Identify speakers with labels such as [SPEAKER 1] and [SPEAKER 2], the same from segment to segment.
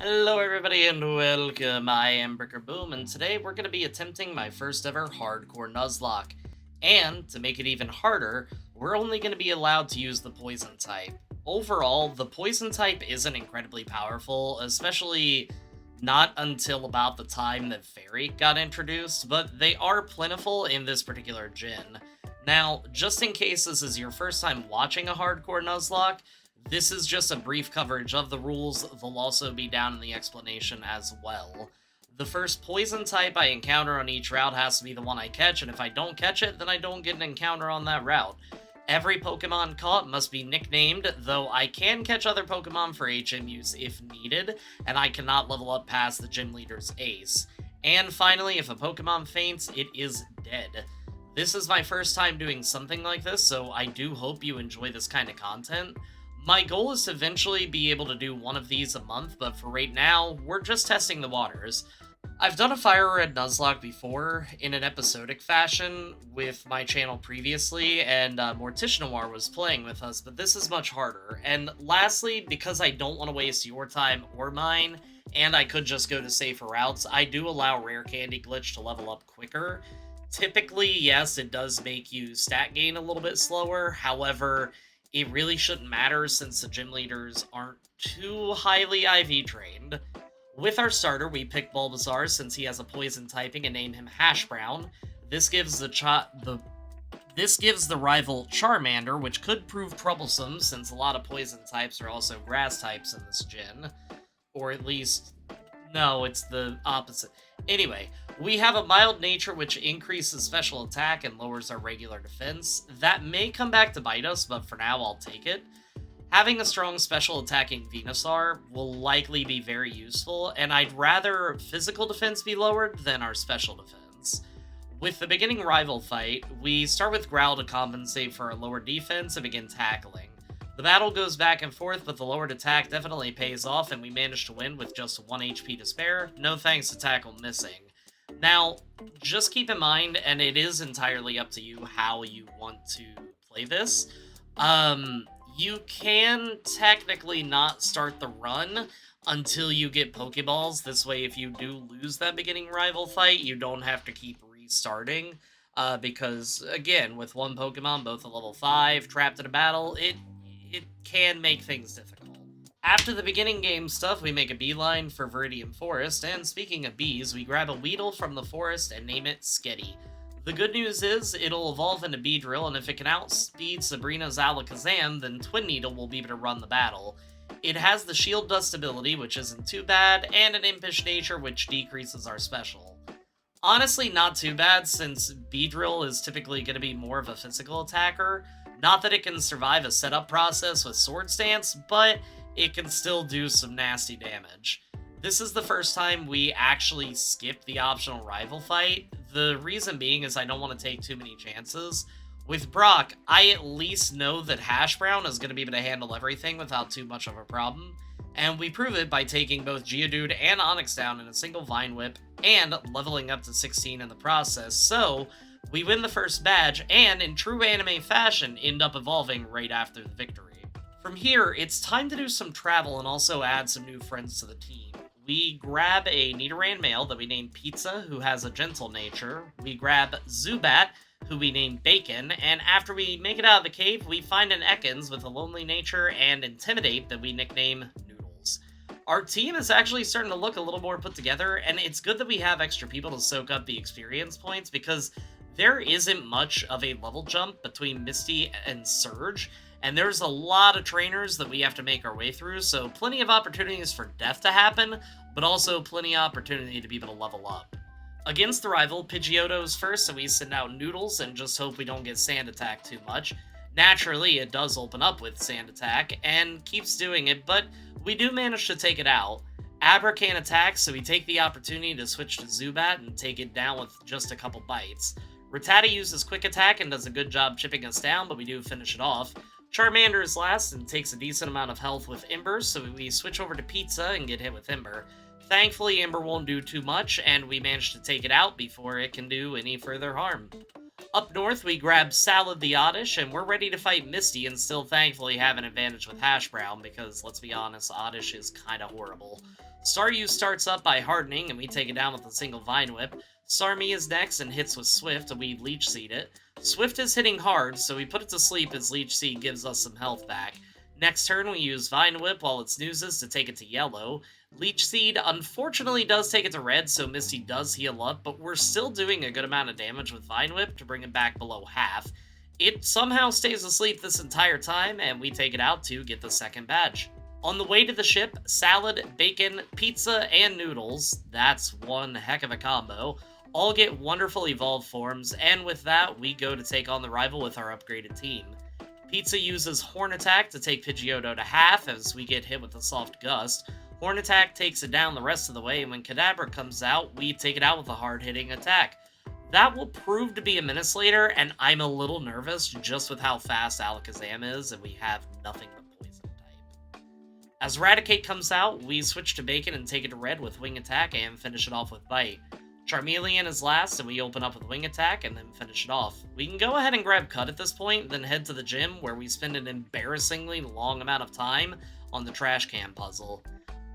[SPEAKER 1] Hello everybody and welcome, I am Bricker Boom, and today we're going to be attempting my first ever hardcore Nuzlocke. And, to make it even harder, we're only going to be allowed to use the poison type. Overall, the poison type isn't incredibly powerful, especially not until about the time that Fairy got introduced, but they are plentiful in this particular gen. Now, just in case this is your first time watching a hardcore Nuzlocke, this is just a brief coverage of the rules. They'll also be down in the explanation as well. The first poison type I encounter on each route has to be the one I catch, and if I don't catch it, then I don't get an encounter on that route. Every Pokemon caught must be nicknamed, though I can catch other Pokemon for HM use if needed, and I cannot level up past the gym leader's ace. And finally, if a Pokemon faints, it is dead. This is my first time doing something like this, so I do hope you enjoy this kind of content. My goal is to eventually be able to do one of these a month, but for right now, we're just testing the waters. I've done a FireRed Nuzlocke before in an episodic fashion with my channel previously, and Morticia Noir was playing with us, but this is much harder. And lastly, because I don't want to waste your time or mine, and I could just go to safer routes, I do allow Rare Candy Glitch to level up quicker. Typically, yes, it does make you stat gain a little bit slower, however, it really shouldn't matter since the gym leaders aren't too highly IV trained. With our starter, we pick Bulbasaur since he has a poison typing and name him Hash Brown. This gives the rival Charmander, which could prove troublesome since a lot of poison types are also grass types in this gen. Or at least, no, it's the opposite. Anyway, we have a mild nature which increases special attack and lowers our regular defense. That may come back to bite us, but for now I'll take it. Having a strong special attacking Venusaur will likely be very useful, and I'd rather physical defense be lowered than our special defense. With the beginning rival fight, we start with Growl to compensate for a lower defense and begin tackling. The battle goes back and forth, but the lowered attack definitely pays off, and we manage to win with just 1 HP to spare, no thanks to tackle missing. Now, just keep in mind, and it is entirely up to you how you want to play this, you can technically not start the run until you get Pokeballs. This way, if you do lose that beginning rival fight, you don't have to keep restarting, because, again, with one Pokemon, both at level 5, trapped in a battle, it can make things difficult. After the beginning game stuff, we make a beeline for Viridian Forest, and speaking of bees, we grab a Weedle from the forest and name it Sketty. The good news is, it'll evolve into Beedrill, and if it can outspeed Sabrina's Alakazam, then Twin Needle will be able to run the battle. It has the Shield Dust ability, which isn't too bad, and an Impish nature, which decreases our special. Honestly, not too bad, since Beedrill is typically going to be more of a physical attacker. Not that it can survive a setup process with Sword Stance, but it can still do some nasty damage. This is the first time we actually skip the optional rival fight. The reason being is I don't want to take too many chances. With Brock, I at least know that Hash Brown is going to be able to handle everything without too much of a problem, and we prove it by taking both Geodude and Onix down in a single Vine Whip, and leveling up to 16 in the process, so we win the first badge, and in true anime fashion, end up evolving right after the victory. From here, it's time to do some travel and also add some new friends to the team. We grab a Nidoran male that we name Pizza, who has a gentle nature. We grab Zubat, who we name Bacon, and after we make it out of the cave, we find an Ekans with a lonely nature and Intimidate that we nickname Noodles. Our team is actually starting to look a little more put together, and it's good that we have extra people to soak up the experience points because there isn't much of a level jump between Misty and Surge, and there's a lot of trainers that we have to make our way through, so plenty of opportunities for death to happen, but also plenty of opportunity to be able to level up. Against the rival, Pidgeotto's first, so we send out Noodles and just hope we don't get Sand Attack too much. Naturally, it does open up with Sand Attack, and keeps doing it, but we do manage to take it out. Abra can't attack, so we take the opportunity to switch to Zubat and take it down with just a couple bites. Rattata uses Quick Attack and does a good job chipping us down, but we do finish it off. Charmander is last and takes a decent amount of health with Ember, so we switch over to Pizza and get hit with Ember. Thankfully, Ember won't do too much, and we manage to take it out before it can do any further harm. Up north, we grab Salad the Oddish, and we're ready to fight Misty and still thankfully have an advantage with Hash Brown because, let's be honest, Oddish is kinda horrible. Staryu starts up by hardening, and we take it down with a single Vine Whip. Starmie is next and hits with Swift, and we Leech Seed it. Swift is hitting hard, so we put it to sleep as Leech Seed gives us some health back. Next turn, we use Vine Whip while it snoozes to take it to yellow. Leech Seed unfortunately does take it to red, so Misty does heal up, but we're still doing a good amount of damage with Vine Whip to bring it back below half. It somehow stays asleep this entire time, and we take it out to get the second badge. On the way to the ship, salad, bacon, pizza, and noodles, that's one heck of a combo, all get wonderful evolved forms, and with that, we go to take on the rival with our upgraded team. Pizza uses Horn Attack to take Pidgeotto to half as we get hit with a Soft Gust. Horn Attack takes it down the rest of the way, and when Kadabra comes out, we take it out with a hard-hitting attack. That will prove to be a Menace later, and I'm a little nervous just with how fast Alakazam is, and we have nothing but Poison type. As Raticate comes out, we switch to Bacon and take it to red with Wing Attack and finish it off with Bite. Charmeleon is last, and we open up with Wing Attack and then finish it off. We can go ahead and grab Cut at this point, then head to the gym, where we spend an embarrassingly long amount of time on the Trash Can puzzle.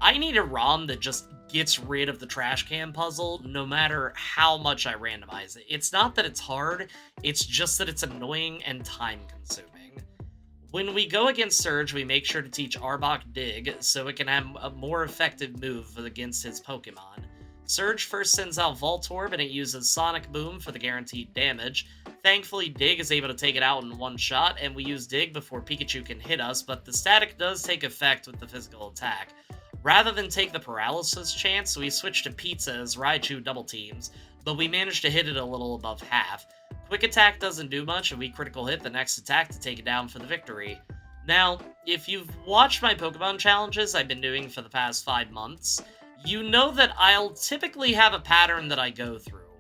[SPEAKER 1] I need a ROM that just gets rid of the Trash Can puzzle, no matter how much I randomize it. It's not that it's hard, it's just that it's annoying and time-consuming. When we go against Surge, we make sure to teach Arbok Dig, so it can have a more effective move against his Pokemon. Surge first sends out Voltorb, and it uses Sonic Boom for the guaranteed damage. Thankfully, Dig is able to take it out in one shot, and we use Dig before Pikachu can hit us, but the static does take effect with the physical attack. Rather than take the paralysis chance, we switch to Pizza as Raichu double teams, but we manage to hit it a little above half. Quick Attack doesn't do much, and we critical hit the next attack to take it down for the victory. Now, if you've watched my Pokemon challenges I've been doing for the past 5 months, you know that I'll typically have a pattern that I go through.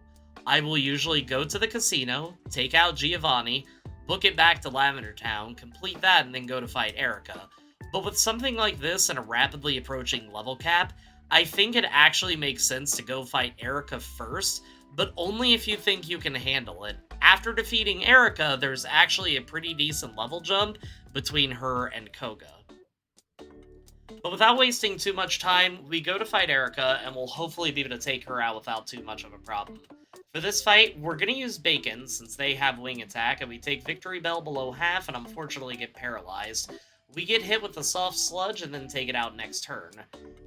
[SPEAKER 1] I will usually go to the casino, take out Giovanni, book it back to Lavender Town, complete that, and then go to fight Erica. But with something like this and a rapidly approaching level cap, I think it actually makes sense to go fight Erica first, but only if you think you can handle it. After defeating Erica, there's actually a pretty decent level jump between her and Koga. But without wasting too much time, we go to fight Erica, and we'll hopefully be able to take her out without too much of a problem. For this fight, we're going to use Bacon, since they have Wing Attack, and we take Victory Bell below half and unfortunately get paralyzed. We get hit with a Soft Sludge and then take it out next turn.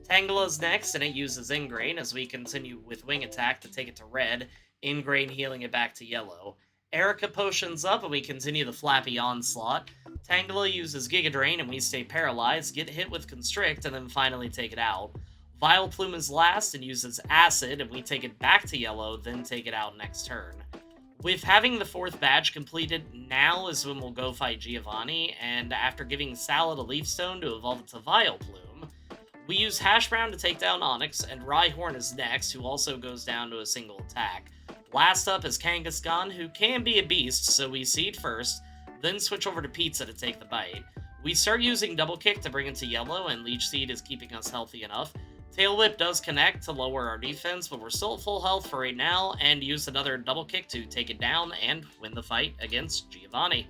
[SPEAKER 1] Tangela's next, and it uses Ingrain as we continue with Wing Attack to take it to red, Ingrain healing it back to yellow. Erica potions up, and we continue the Flappy Onslaught. Tangela uses Giga Drain, and we stay paralyzed, get hit with Constrict, and then finally take it out. Vileplume is last and uses Acid, and we take it back to yellow, then take it out next turn. With having the 4th badge completed, now is when we'll go fight Giovanni, and after giving Salad a Leaf Stone to evolve it to Vileplume, we use Hash Brown to take down Onix, and Rhyhorn is next, who also goes down to a single attack. Last up is Kangaskhan, who can be a beast, so we seed first, then switch over to Pizza to take the bite. We start using Double Kick to bring it to yellow, and Leech Seed is keeping us healthy enough. Tail Whip does connect to lower our defense, but we're still at full health for right now, and use another Double Kick to take it down and win the fight against Giovanni.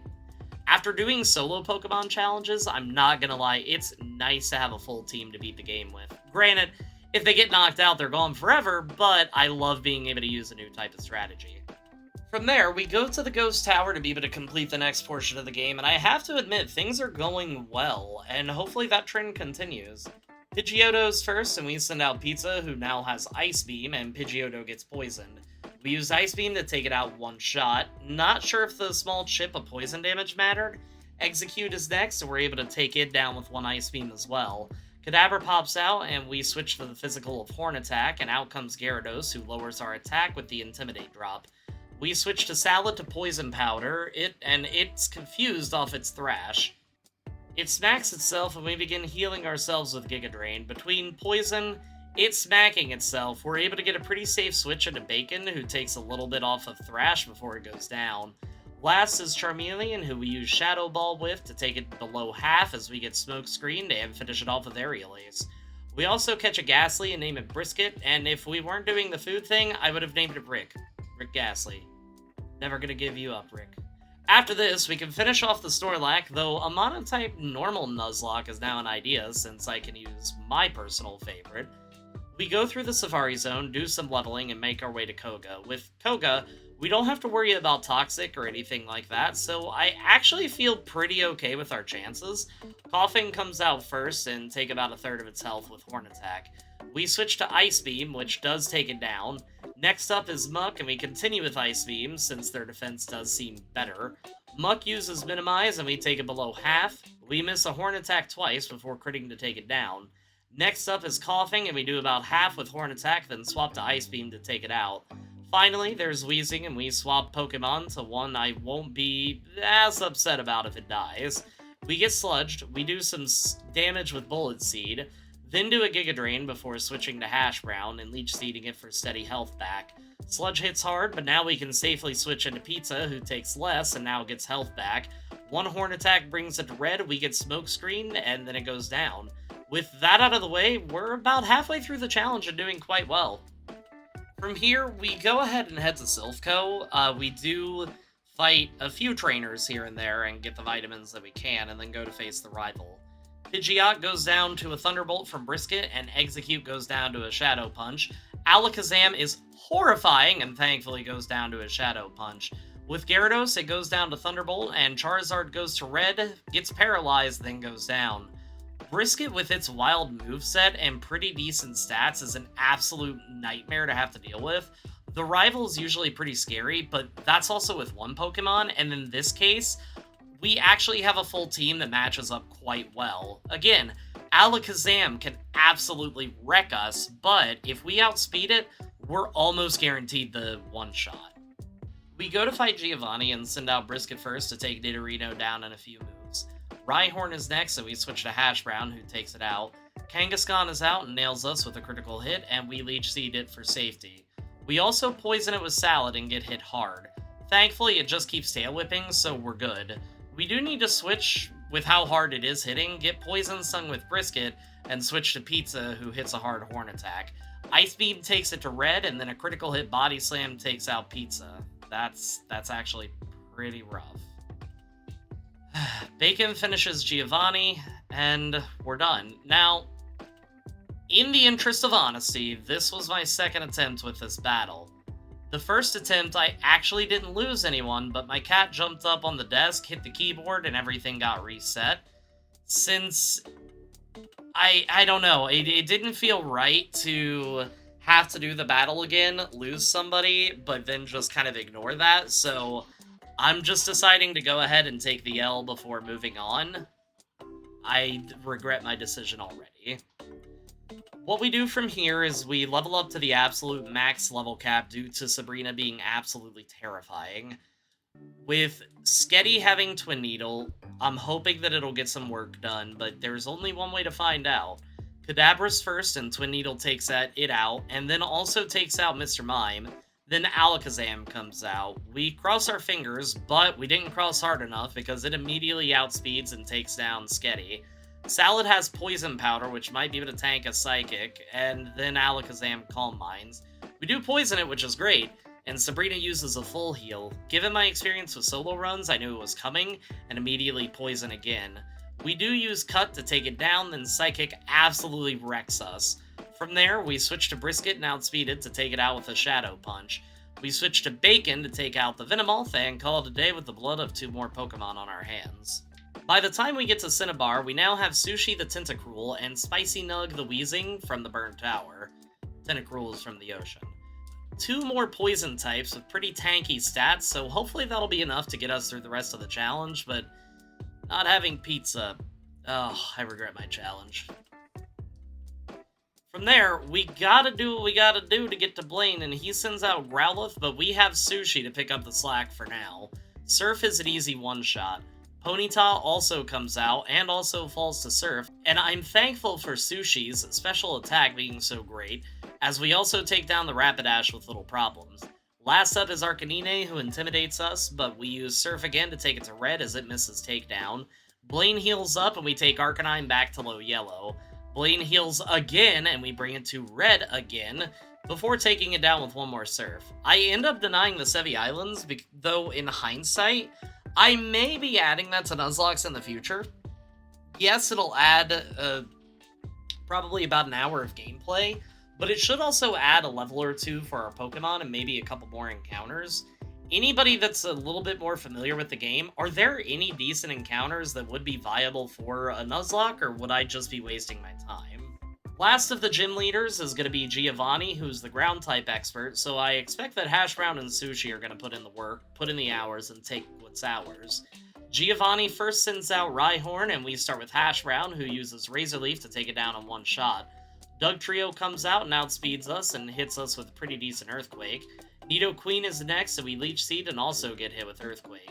[SPEAKER 1] After doing solo Pokemon challenges, I'm not gonna lie, it's nice to have a full team to beat the game with. Granted, if they get knocked out, they're gone forever, but I love being able to use a new type of strategy. From there, we go to the Ghost Tower to be able to complete the next portion of the game, and I have to admit, things are going well, and hopefully that trend continues. Pidgeotto's first, and we send out Pizza, who now has Ice Beam, and Pidgeotto gets poisoned. We use Ice Beam to take it out one shot. Not sure if the small chip of poison damage mattered. Execute is next, and we're able to take it down with one Ice Beam as well. Kadabra pops out, and we switch to the physical of Horn Attack, and out comes Gyarados, who lowers our attack with the Intimidate drop. We switch to Salad to Poison Powder, and it's confused off its Thrash. It smacks itself, and we begin healing ourselves with Giga Drain. Between Poison, it smacking itself, we're able to get a pretty safe switch into Bacon, who takes a little bit off of Thrash before it goes down. Last is Charmeleon, who we use Shadow Ball with to take it below half as we get Smoke Screened and finish it off with Aerial Ace. We also catch a Ghastly and name it Brisket, and if we weren't doing the food thing, I would have named it Rick Ghastly. Never gonna give you up, Rick. After this, we can finish off the Snorlax, though a monotype normal Nuzlocke is now an idea since I can use my personal favorite. We go through the Safari Zone, do some leveling, and make our way to Koga. With Koga, we don't have to worry about Toxic or anything like that, so I actually feel pretty okay with our chances. Coughing comes out first and take about a third of its health with Horn Attack. We switch to Ice Beam, which does take it down. Next up is Muck, and we continue with Ice Beam, since their defense does seem better. Muck uses Minimize, and we take it below half. We miss a Horn Attack twice before critting to take it down. Next up is Coughing, and we do about half with Horn Attack, then swap to Ice Beam to take it out. Finally, there's Wheezing, and we swap Pokemon to one I won't be as upset about if it dies. We get Sludged, we do some damage with Bullet Seed, then do a Giga Drain before switching to Hash Brown and Leech Seeding it for steady health back. Sludge hits hard, but now we can safely switch into Pizza, who takes less and now gets health back. One Horn Attack brings it to red, we get Smoke Screen, and then it goes down. With that out of the way, we're about halfway through the challenge and doing quite well. From here, we go ahead and head to Silphco. We do fight a few trainers here and there and get the vitamins that we can, and then go to face the rival. Pidgeot goes down to a Thunderbolt from Brisket, and Execute goes down to a Shadow Punch. Alakazam is horrifying, and thankfully goes down to a Shadow Punch. With Gyarados, it goes down to Thunderbolt, and Charizard goes to red, gets paralyzed, then goes down. Brisket, with its wild moveset and pretty decent stats, is an absolute nightmare to have to deal with. The rival is usually pretty scary, but that's also with one Pokemon, and in this case, we actually have a full team that matches up quite well. Again, Alakazam can absolutely wreck us, but if we outspeed it, we're almost guaranteed the one-shot. We go to fight Giovanni and send out Brisket first to take Nidorino down in a few moves. Rhyhorn is next, so we switch to Hash Brown, who takes it out. Kangaskhan is out and nails us with a critical hit, and we Leech Seed it for safety. We also poison it with Salad and get hit hard. Thankfully, it just keeps tail whipping, so we're good. We do need to switch with how hard it is hitting, get Poison Stung with Brisket, and switch to Pizza, who hits a hard Horn Attack. Ice Beam takes it to red, and then a critical hit Body Slam takes out Pizza. That's actually pretty rough. Bacon finishes Giovanni, and we're done. Now, in the interest of honesty, this was my second attempt with this battle. The first attempt, I actually didn't lose anyone, but my cat jumped up on the desk, hit the keyboard, and everything got reset. Since, I don't know, it didn't feel right to have to do the battle again, lose somebody, but then just kind of ignore that, so I'm just deciding to go ahead and take the L before moving on. I regret my decision already. What we do from here is we level up to the absolute max level cap due to Sabrina being absolutely terrifying. With Sketty having Twin Needle, I'm hoping that it'll get some work done, but there's only one way to find out. Kadabra's first, and Twin Needle takes it out, and then also takes out Mr. Mime. Then Alakazam comes out. We cross our fingers, but we didn't cross hard enough because it immediately outspeeds and takes down Sketty. Salad has Poison Powder, which might be able to tank a Psychic, and then Alakazam Calm Minds. We do poison it, which is great, and Sabrina uses a full heal. Given my experience with solo runs, I knew it was coming, and immediately poison again. We do use Cut to take it down, then Psychic absolutely wrecks us. From there, we switch to Brisket and outspeed it to take it out with a Shadow Punch. We switch to Bacon to take out the Venomoth and call it a day with the blood of 2 more Pokemon on our hands. By the time we get to Cinnabar, we now have Sushi the Tentacruel and Spicy Nug the Wheezing from the Burnt Tower. Tentacruel is from the ocean. 2 more poison types with pretty tanky stats, so hopefully that'll be enough to get us through the rest of the challenge, but not having pizza. Oh, I regret my challenge. From there, we gotta do what we gotta do to get to Blaine, and he sends out Growlithe, but we have Sushi to pick up the slack for now. Surf is an easy one-shot. Ponyta also comes out, and also falls to Surf, and I'm thankful for Sushi's special attack being so great, as we also take down the Rapidash with little problems. Last up is Arcanine, who intimidates us, but we use Surf again to take it to red as it misses takedown. Blaine heals up, and we take Arcanine back to low yellow. Blaine heals again, and we bring it to red again. before taking it down with one more Surf. I end up denying the Sevi Islands, though in hindsight, I may be adding that to Nuzlocke in the future. Yes, it'll add probably about an hour of gameplay, but it should also add a level or two for our Pokemon and maybe a couple more encounters. Anybody that's a little bit more familiar with the game, are there any decent encounters that would be viable for a Nuzlocke, or would I just be wasting my time? Last of the gym leaders is going to be Giovanni, who's the ground type expert, so I expect that Hash Brown and Sushi are going to put in the work, put in the hours, and take what's ours. Giovanni first sends out Rhyhorn, and we start with Hash Brown, who uses Razor Leaf to take it down in one shot. Doug Trio comes out and outspeeds us and hits us with a pretty decent Earthquake. Nidoqueen is next, and we Leech Seed and also get hit with Earthquake.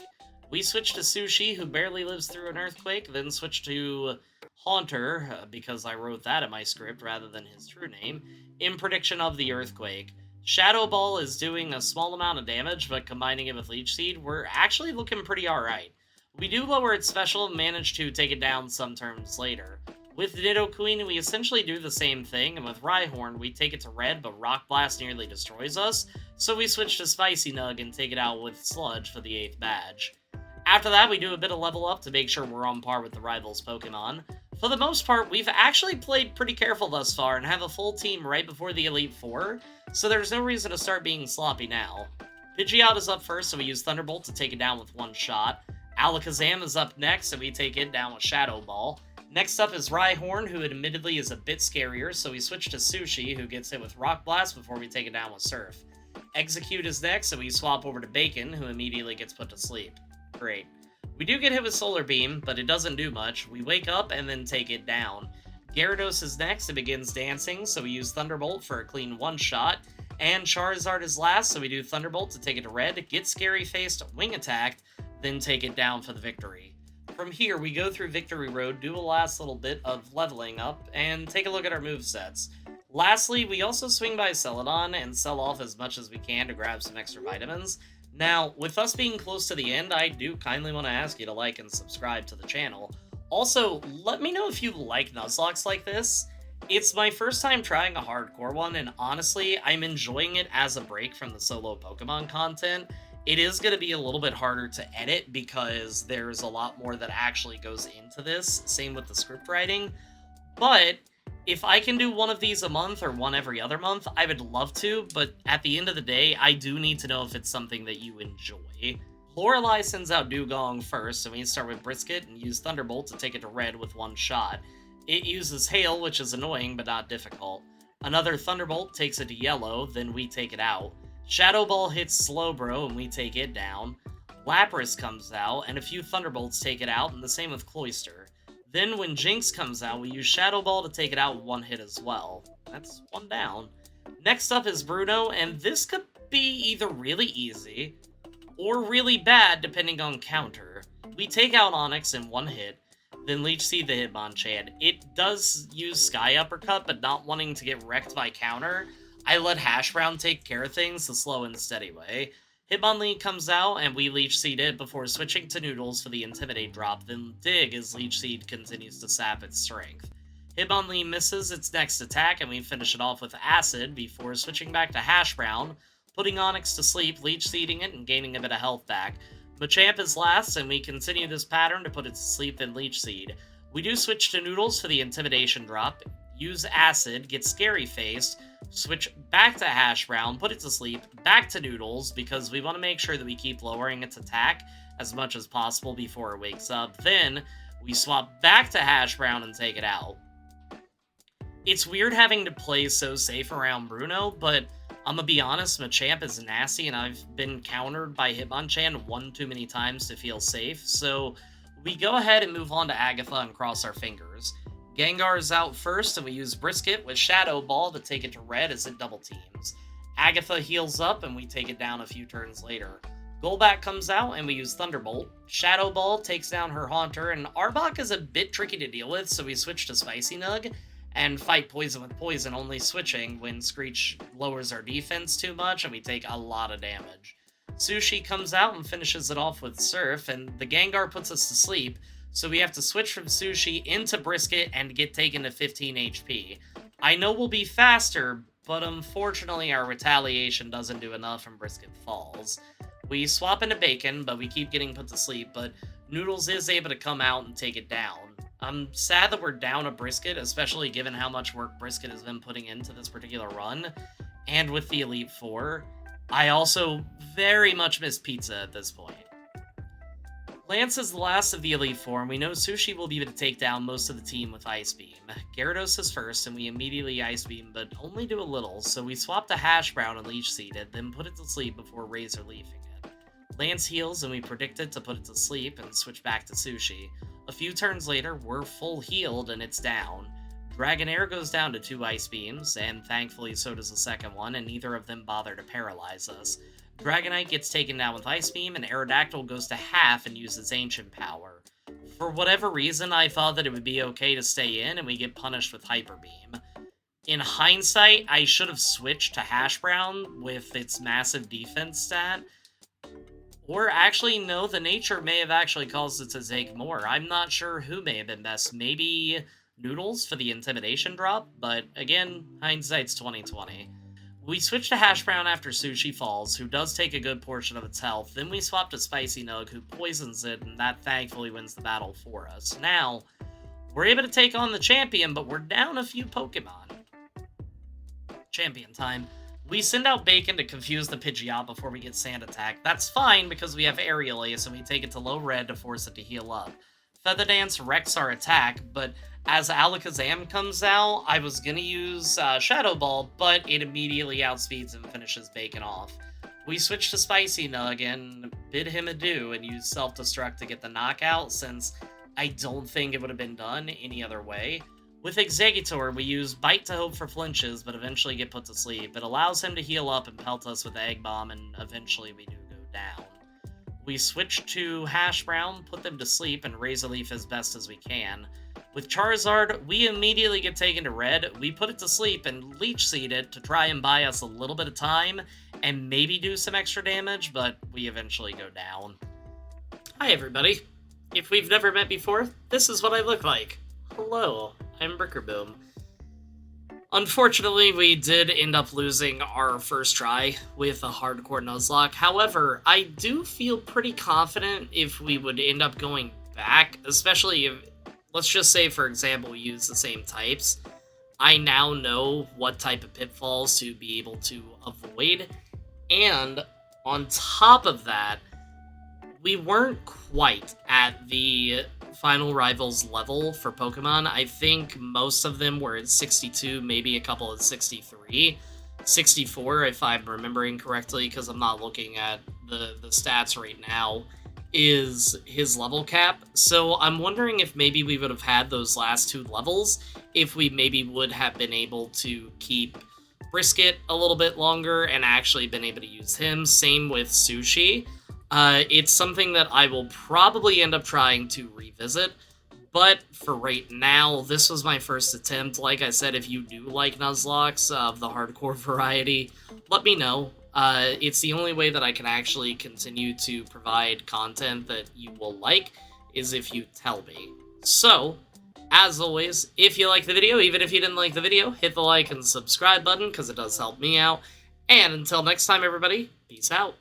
[SPEAKER 1] We switch to Sushi, who barely lives through an Earthquake, then switch to Haunter, because I wrote that in my script rather than his true name, in prediction of the Earthquake. Shadow Ball is doing a small amount of damage, but combining it with Leech Seed, we're actually looking pretty alright. We do lower its special and manage to take it down some turns later. With Nidoqueen, we essentially do the same thing, and with Rhyhorn, we take it to red, but Rock Blast nearly destroys us, so we switch to Spicy Nug and take it out with Sludge for the 8th badge. After that, we do a bit of level up to make sure we're on par with the rivals' Pokemon. For the most part, we've actually played pretty careful thus far and have a full team right before the Elite Four, so there's no reason to start being sloppy now. Pidgeot is up first, so we use Thunderbolt to take it down with one shot. Alakazam is up next, and we take it down with Shadow Ball. Next up is Rhyhorn, who admittedly is a bit scarier, so we switch to Sushi, who gets hit with Rock Blast before we take it down with Surf. Execute is next, so we swap over to Bacon, who immediately gets put to sleep. Great. We do get hit with Solar Beam, but it doesn't do much. We wake up and then take it down. Gyarados is next and begins dancing, so we use Thunderbolt for a clean one-shot. And Charizard is last, so we do Thunderbolt to take it to red, get scary-faced, wing attacked, then take it down for the victory. From here, we go through Victory Road, do a last little bit of leveling up, and take a look at our movesets. Lastly, we also swing by Celadon and sell off as much as we can to grab some extra vitamins. Now, with us being close to the end, I do kindly want to ask you to like and subscribe to the channel. Also, let me know if you like Nuzlocke like this. It's my first time trying a hardcore one, and honestly, I'm enjoying it as a break from the solo Pokemon content. It is going to be a little bit harder to edit because there's a lot more that actually goes into this, same with the script writing, but if I can do one of these a month or one every other month, I would love to, but at the end of the day, I do need to know if it's something that you enjoy. Lorelei sends out Dugong first, and we start with Brisket and use Thunderbolt to take it to red with one shot. It uses Hail, which is annoying but not difficult. Another Thunderbolt takes it to yellow, then we take it out. Shadow Ball hits Slowbro, and we take it down. Lapras comes out, and a few Thunderbolts take it out, and the same with Cloyster. Then when Jinx comes out, we use Shadow Ball to take it out with one hit as well. That's one down. Next up is Bruno, and this could be either really easy or really bad depending on counter. We take out Onix in one hit, then Leech Seed the Hitmonchan. It does use Sky Uppercut, but not wanting to get wrecked by counter, I let Hash Brown take care of things the slow and steady way. Hitmonlee comes out, and we Leech Seed it before switching to Noodles for the Intimidate drop, then Dig as Leech Seed continues to sap its strength. Hitmonlee misses its next attack, and we finish it off with Acid before switching back to Hash Brown, putting Onix to sleep, Leech Seeding it, and gaining a bit of health back. Machamp is last, and we continue this pattern to put it to sleep, then Leech Seed. We do switch to Noodles for the Intimidation drop, use Acid, get Scary Faced, switch back to Hash Brown, put it to sleep, back to Noodles, because we want to make sure that we keep lowering its attack as much as possible before it wakes up. Then, we swap back to Hash Brown and take it out. It's weird having to play so safe around Bruno, but I'm gonna be honest, Machamp is nasty, and I've been countered by Hitmonchan one too many times to feel safe, so we go ahead and move on to Agatha and cross our fingers. Gengar is out first, and we use Brisket with Shadow Ball to take it to red as it double teams. Agatha heals up, and we take it down a few turns later. Golbat comes out, and we use Thunderbolt. Shadow Ball takes down her Haunter, and Arbok is a bit tricky to deal with, so we switch to Spicy Nug and fight Poison with Poison, only switching when Screech lowers our defense too much, and we take a lot of damage. Sushi comes out and finishes it off with Surf, and the Gengar puts us to sleep, so we have to switch from Sushi into Brisket and get taken to 15 HP. I know we'll be faster, but unfortunately our retaliation doesn't do enough and Brisket falls. We swap into Bacon, but we keep getting put to sleep, but Noodles is able to come out and take it down. I'm sad that we're down a Brisket, especially given how much work Brisket has been putting into this particular run, and with the Elite Four. I also very much miss Pizza at this point. Lance is the last of the Elite Four, and we know Sushi will be able to take down most of the team with Ice Beam. Gyarados is first, and we immediately Ice Beam, but only do a little, so we swap to Hash Brown and Leech Seeded, then put it to sleep before Razor Leafing it. Lance heals, and we predict it to put it to sleep and switch back to Sushi. A few turns later, we're full healed, and it's down. Dragonair goes down to 2 Ice Beams, and thankfully so does the second one, and neither of them bother to paralyze us. Dragonite gets taken down with Ice Beam, and Aerodactyl goes to half and uses Ancient Power. For whatever reason, I thought that it would be okay to stay in, and we get punished with Hyper Beam. In hindsight, I should have switched to Hash Brown with its massive defense stat. Or actually, no, the nature may have actually caused it to take more. I'm not sure who may have been best. Maybe Noodles for the Intimidation drop, but again, hindsight's 2020. We switch to Hash Brown after Sushi falls, who does take a good portion of its health. Then we swap to Spicy Nug, who poisons it, and that thankfully wins the battle for us. Now, we're able to take on the champion, but we're down a few Pokemon. Champion time. We send out Bacon to confuse the Pidgeot before we get Sand Attack. That's fine, because we have Aerial Ace, and we take it to low red to force it to heal up. Feather Dance wrecks our attack, but as Alakazam comes out, I was gonna use Shadow Ball, but it immediately outspeeds and finishes Bacon off. We switch to Spicy Nug and bid him adieu and use Self-Destruct to get the knockout, since I don't think it would have been done any other way. With Exeggutor, we use Bite to hope for flinches, but eventually get put to sleep. It allows him to heal up and pelt us with Egg Bomb, and eventually we do go down. We switch to Hash Brown, put them to sleep, and Razor Leaf as best as we can. With Charizard, we immediately get taken to red, we put it to sleep and Leech Seed it to try and buy us a little bit of time, and maybe do some extra damage, but we eventually go down. Hi everybody. If we've never met before, this is what I look like. Hello, I'm Brickerboom. Unfortunately, we did end up losing our first try with a hardcore Nuzlocke. However, I do feel pretty confident if we would end up going back, especially if, let's just say, for example, we use the same types. I now know what type of pitfalls to be able to avoid, and on top of that, we weren't quite at the Final Rivals level for Pokemon. I think most of them were at 62, maybe a couple at 63. 64, if I'm remembering correctly, because I'm not looking at the stats right now, is his level cap. So I'm wondering if maybe we would have had those last 2 levels, if we maybe would have been able to keep Brisket a little bit longer and actually been able to use him. Same with Sushi. It's something that I will probably end up trying to revisit, but for right now, this was my first attempt. Like I said, if you do like Nuzlockes of the hardcore variety, let me know. It's the only way that I can actually continue to provide content that you will like, is if you tell me. So, as always, if you like the video, even if you didn't like the video, hit the like and subscribe button, because it does help me out. And until next time, everybody, peace out.